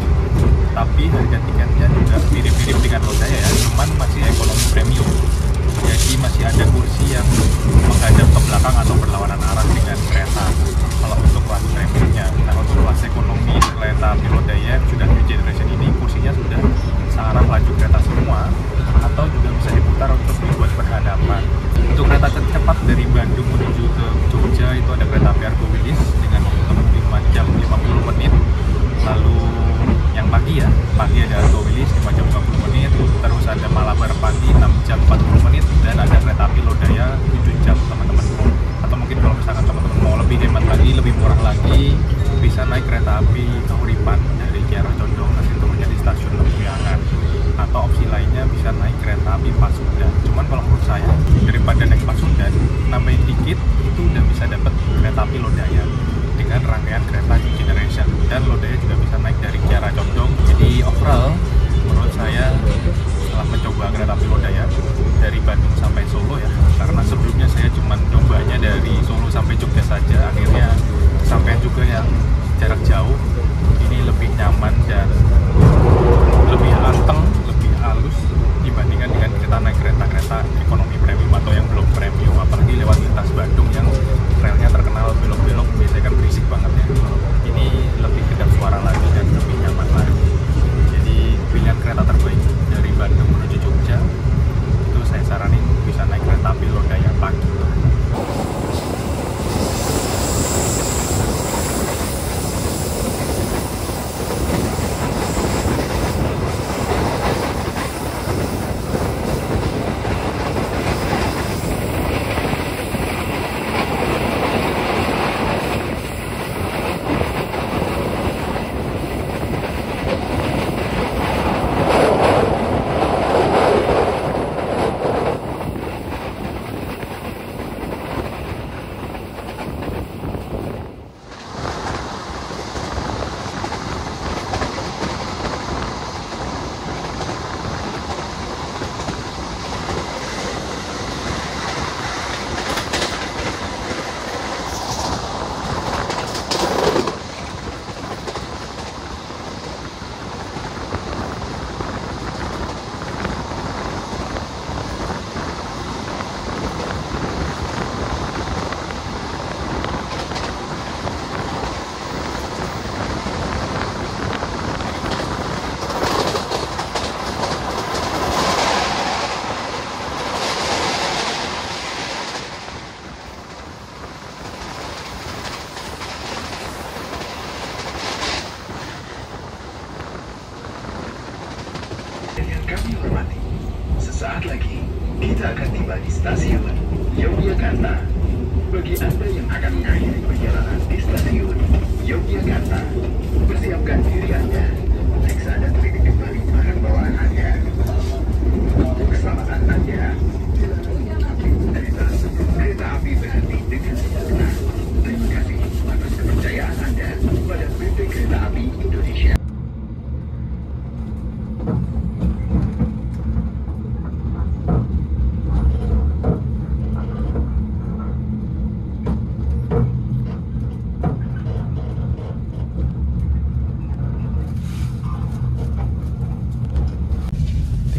[SPEAKER 2] Tapi harga tiketnya juga mirip-mirip dengan Lodaya ya, cuman masih ekonomi premium. Jadi masih ada kursi yang menghadap ke belakang atau berlawanan arah dengan kereta kalau untuk kelas premiumnya. Nah untuk kelas ekonomi kereta api Lodaya sudah new generation ini kursinya sudah searah laju kereta semua, atau juga bisa diputar untuk dibuat berhadapan. Untuk kereta cepat dari Bandung menuju ke Jogja itu ada kereta api Argo Wilis dengan tempuh 5 jam 50 menit. Lalu yang pagi ya, pagi ada Argo Wilis 5 jam 50 menit, terus ada Malabar pagi 6 jam 40 menit, dan ada kereta api Lodaya 7 jam teman-teman. Atau mungkin kalau misalkan teman-teman mau lebih hemat lagi, lebih murah lagi, bisa naik kereta api Kahuripan dari Kiara Condong, nanti turunnya di stasiun Lempuyangan. Atau opsi lainnya bisa naik kereta api Pasundan. Cuman kalau menurut saya daripada naik Pasundan, nambahin dikit itu udah bisa dapat kereta api Lodaya dengan rangkaian kereta new generation, dan Lodaya juga bisa naik dari Kiara Condong. Jadi overall menurut saya setelah mencoba kereta api Lodaya dari Bandung sampai Solo ya, karena sebelumnya saya cuma cobanya dari Solo sampai Jogja saja, akhirnya sampai juga yang jarak jauh, ini lebih nyaman dan lebih anteng, lebih halus dibandingkan dengan kita naik kereta-kereta ekonomi premium atau yang belum premium, apalagi lewat lintas Bandung yang relnya terkenal belok-belok, biasanya kan berisik banget ya. Ini lebih kedap suara lagi dan lebih nyaman lagi. Jadi pilihan kereta terbaik dari Bandung menuju Jogja itu saya saranin bisa naik kereta api Lodaya pagi.
[SPEAKER 3] Kami hormati, sesaat lagi kita akan tiba di stasiun Yogyakarta. Bagi Anda yang akan mengakhiri perjalanan di stasiun Yogyakarta, persiapkan diri Anda, periksa dan teliti kembali barang bawaan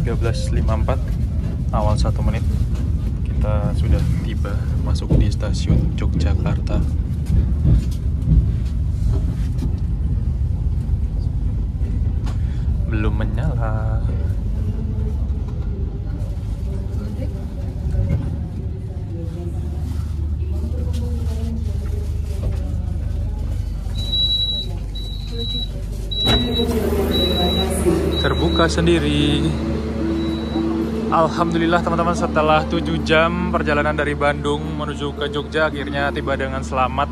[SPEAKER 1] 13.54, awal 1 menit. Kita sudah tiba masuk di stasiun Yogyakarta. Belum menyala. Terbuka sendiri. Alhamdulillah teman-teman, setelah 7 jam perjalanan dari Bandung menuju ke Jogja, akhirnya tiba dengan selamat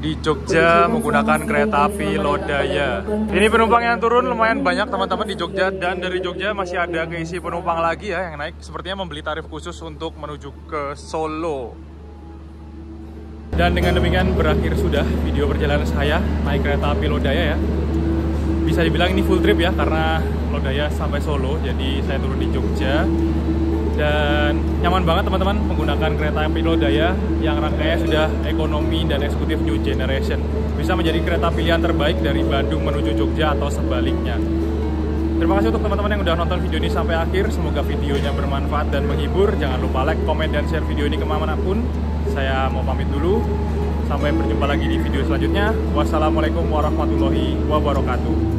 [SPEAKER 1] di Jogja menggunakan kereta api Lodaya. Ini penumpang yang turun lumayan banyak teman-teman di Jogja, dan dari Jogja masih ada keisi penumpang lagi ya yang naik. Sepertinya membeli tarif khusus untuk menuju ke Solo. Dan dengan demikian berakhir sudah video perjalanan saya naik kereta api Lodaya ya. Bisa dibilang ini full trip ya, karena Lodaya sampai Solo, jadi saya turun di Jogja. Dan nyaman banget teman-teman menggunakan kereta api Lodaya yang rangkaiannya sudah ekonomi dan eksekutif new generation. Bisa menjadi kereta pilihan terbaik dari Bandung menuju Jogja atau sebaliknya. Terima kasih untuk teman-teman yang udah nonton video ini sampai akhir. Semoga videonya bermanfaat dan menghibur. Jangan lupa like, komen, dan share video ini kemanapun. Saya mau pamit dulu. Sampai berjumpa lagi di video selanjutnya. Wassalamualaikum warahmatullahi wabarakatuh.